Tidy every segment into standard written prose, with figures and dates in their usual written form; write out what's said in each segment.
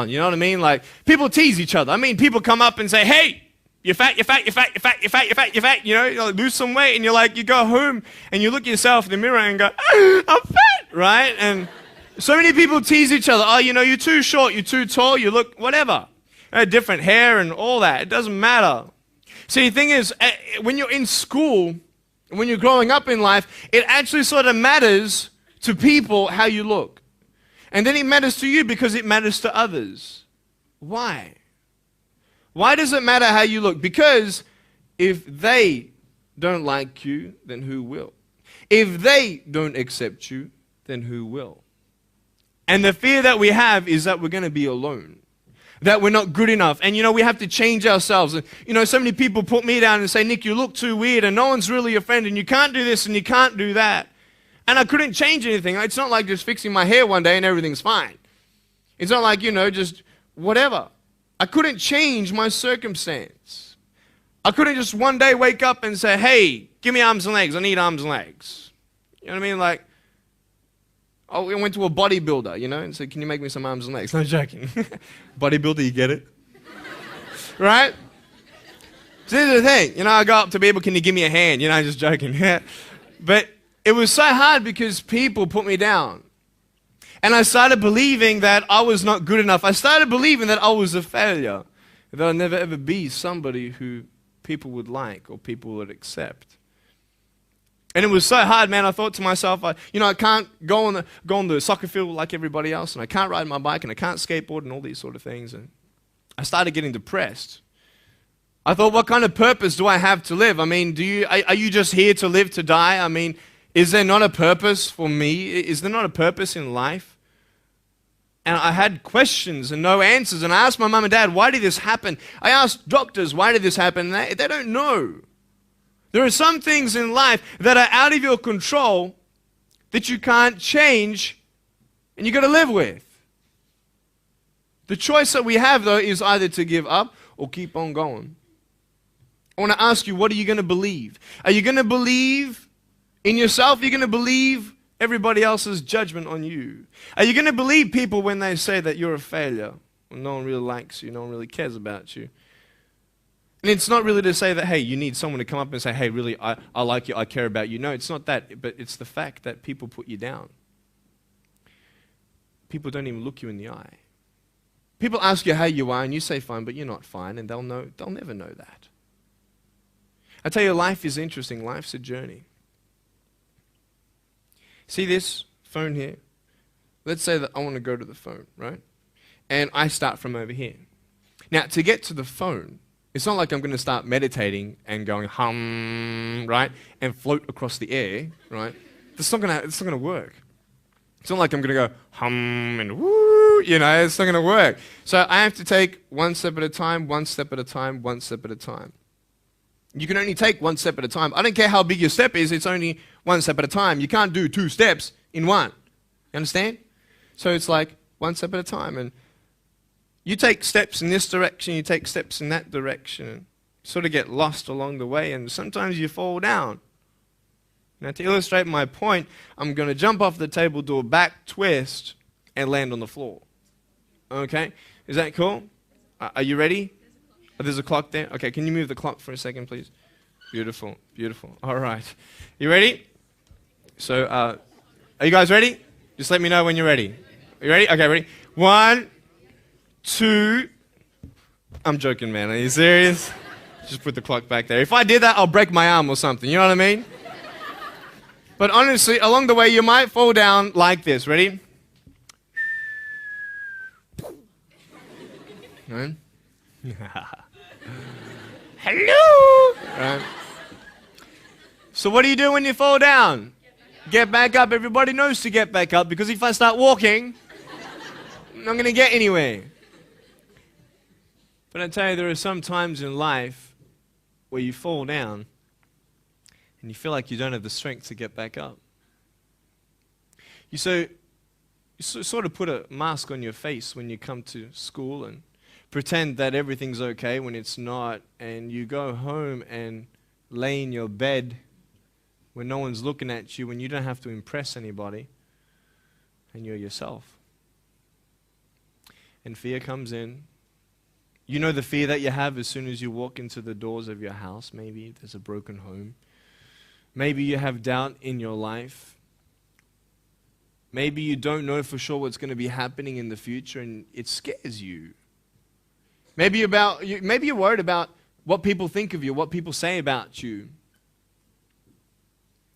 You know what I mean? Like, people tease each other. I mean, people come up and say, hey, you're fat, you're fat, you're fat, you're fat, you're fat, you're fat, you're fat. You know, you lose some weight, and you're like, you go home and you look at yourself in the mirror and go, I'm fat, right? And so many people tease each other. Oh, you know, you're too short, you're too tall, you look whatever. Different hair and all that. It doesn't matter. See, the thing is, when you're in school, when you're growing up in life, it actually sort of matters to people how you look. And then it matters to you because it matters to others. Why? Why does it matter how you look? Because if they don't like you, then who will? If they don't accept you, then who will? And the fear that we have is that we're going to be alone, that we're not good enough. And, you know, we have to change ourselves. And, you know, so many people put me down and say, Nick, you look too weird and no one's really your friend and you can't do this and you can't do that. And I couldn't change anything. It's not like just fixing my hair one day and everything's fine. It's not like, you know, just whatever. I couldn't change my circumstance. I couldn't just one day wake up and say, hey, give me arms and legs. I need arms and legs. You know what I mean? Like, I went to a bodybuilder, you know, and said, can you make me some arms and legs? No joking. Bodybuilder, you get it? Right? So this is the thing. You know, I go up to people, can you give me a hand? You know, I'm just joking. But it was so hard because people put me down. And I started believing that I was not good enough. I started believing that I was a failure. That I'd never ever be somebody who people would like or people would accept. And it was so hard, man. I thought to myself, I can't go on the soccer field like everybody else, and I can't ride my bike, and I can't skateboard and all these sort of things. And I started getting depressed. I thought, what kind of purpose do I have to live? I mean, are you just here to live, to die? I mean, is there not a purpose for me? Is there not a purpose in life? And I had questions and no answers. And I asked my mum and dad, why did this happen? I asked doctors, why did this happen? And they don't know. There are some things in life that are out of your control that you can't change and you got to live with. The choice that we have, though, is either to give up or keep on going. I want to ask you, what are you going to believe? Are you going to believe in yourself? Are you going to believe everybody else's judgment on you? Are you going to believe people when they say that you're a failure? When no one really likes you, no one really cares about you. And it's not really to say that, hey, you need someone to come up and say, hey, really, I like you, I care about you. No, it's not that, but it's the fact that people put you down. People don't even look you in the eye. People ask you how you are, and you say fine, but you're not fine, and they'll never know that. I tell you, life is interesting. Life's a journey. See this phone here? Let's say that I want to go to the phone, right? And I start from over here. Now, to get to the phone, it's not like I'm going to start meditating and going hum, right? And float across the air, right? It's not going to work. It's not like I'm going to go hum and woo, you know, it's not going to work. So I have to take one step at a time, one step at a time, one step at a time. You can only take one step at a time. I don't care how big your step is, it's only one step at a time. You can't do 2 steps in one. You understand? So it's like one step at a time. And you take steps in this direction, you take steps in that direction, and sort of get lost along the way, and sometimes you fall down. Now, to illustrate my point, I'm going to jump off the table, do a back twist, and land on the floor. Okay? Is that cool? Are you ready? Oh, there's a clock there? Okay, can you move the clock for a second, please? Beautiful, beautiful. All right. You ready? So, are you guys ready? Just let me know when you're ready. Are you ready? Okay, ready? 1, 2. I'm joking, man. Are you serious? Just put the clock back there. If I did that, I'll break my arm or something. You know what I mean? But honestly, along the way, you might fall down like this. Ready? Right? Hello! Right. So what do you do when you fall down? Get back up. Everybody knows to get back up, because if I start walking, I'm not going to get anywhere. But I tell you, there are some times in life where you fall down and you feel like you don't have the strength to get back up. You sort of put a mask on your face when you come to school and pretend that everything's okay when it's not, and you go home and lay in your bed when no one's looking at you, when you don't have to impress anybody, and you're yourself. and fear comes in. You know the fear that you have as soon as you walk into the doors of your house. Maybe there's a broken home. Maybe you have doubt in your life. Maybe you don't know for sure what's going to be happening in the future and it scares you. Maybe you're worried about what people think of you, what people say about you.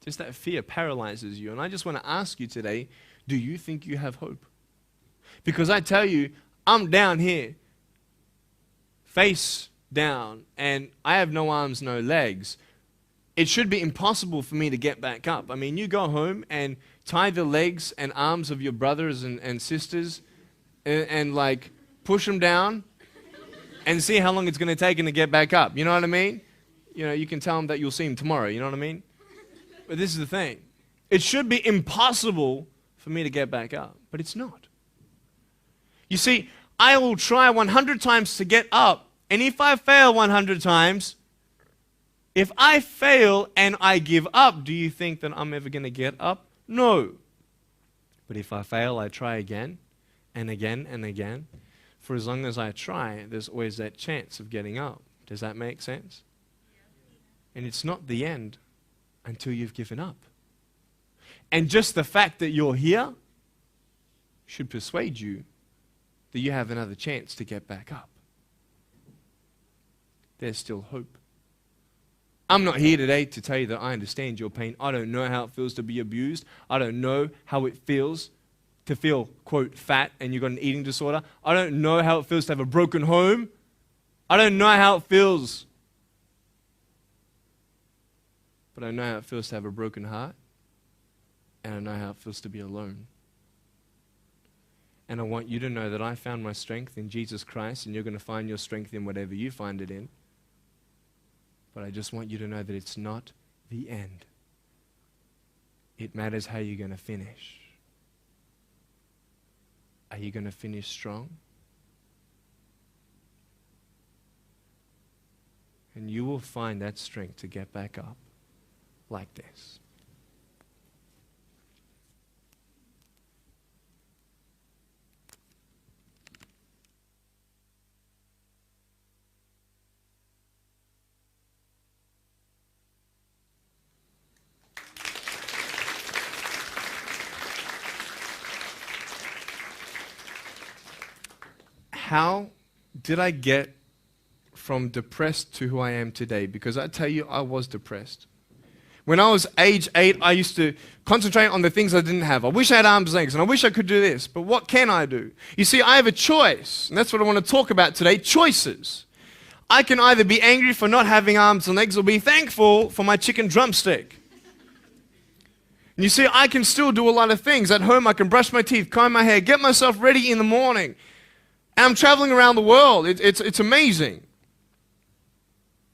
Just that fear paralyzes you. And I just want to ask you today, do you think you have hope? Because I tell you, I'm down here, face down, and I have no arms, no legs. It should be impossible for me to get back up. I mean, you go home and tie the legs and arms of your brothers and sisters and like push them down and see how long it's going to take them to get back up. You know what I mean? You know, you can tell them that you'll see them tomorrow. You know what I mean? But this is the thing. It should be impossible for me to get back up, but it's not. You see, I will try 100 times to get up, and if I fail 100 times, if I fail and I give up, do you think that I'm ever going to get up? No. But if I fail, I try again and again and again. For as long as I try, there's always that chance of getting up. Does that make sense? And it's not the end until you've given up. And just the fact that you're here should persuade you that you have another chance to get back up. There's still hope. I'm not here today to tell you that I understand your pain. I don't know how it feels to be abused. I don't know how it feels to feel, quote, fat and you've got an eating disorder. I don't know how it feels to have a broken home. I don't know how it feels. But I know how it feels to have a broken heart. And I know how it feels to be alone. And I want you to know that I found my strength in Jesus Christ, and you're going to find your strength in whatever you find it in. But I just want you to know that it's not the end. It matters how you're going to finish. Are you going to finish strong? And you will find that strength to get back up like this. How did I get from depressed to who I am today? Because I tell you, I was depressed. When I was age 8, I used to concentrate on the things I didn't have. I wish I had arms and legs, and I wish I could do this, but what can I do? You see, I have a choice, and that's what I want to talk about today, choices. I can either be angry for not having arms and legs or be thankful for my chicken drumstick. And you see, I can still do a lot of things. At home, I can brush my teeth, comb my hair, get myself ready in the morning. And I'm traveling around the world. It's amazing.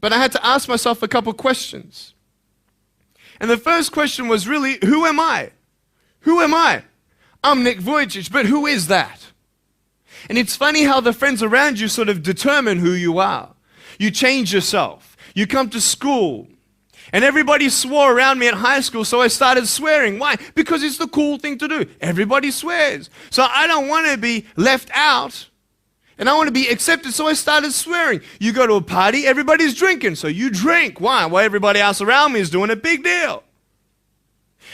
But I had to ask myself a couple questions. And the first question was really, who am I? Who am I? I'm Nick Vujicic, but who is that? And it's funny how the friends around you sort of determine who you are. You change yourself. You come to school. And everybody swore around me at high school, so I started swearing. Why? Because it's the cool thing to do. Everybody swears. So I don't want to be left out. And I want to be accepted, so I started swearing. You go to a party, everybody's drinking, so you drink. Why? Well, everybody else around me is doing a big deal.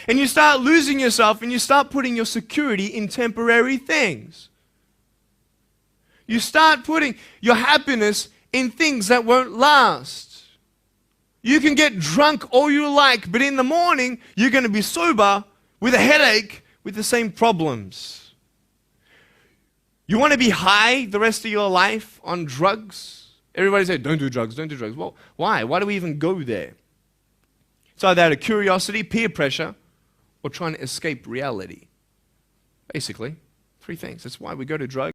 And you start losing yourself, and you start putting your security in temporary things. You start putting your happiness in things that won't last. You can get drunk all you like, but in the morning, you're going to be sober with a headache with the same problems. You want to be high the rest of your life on drugs? Everybody says, don't do drugs, don't do drugs. Well, why? Why do we even go there? It's either out of curiosity, peer pressure, or trying to escape reality. Basically, three things. That's why we go to drugs.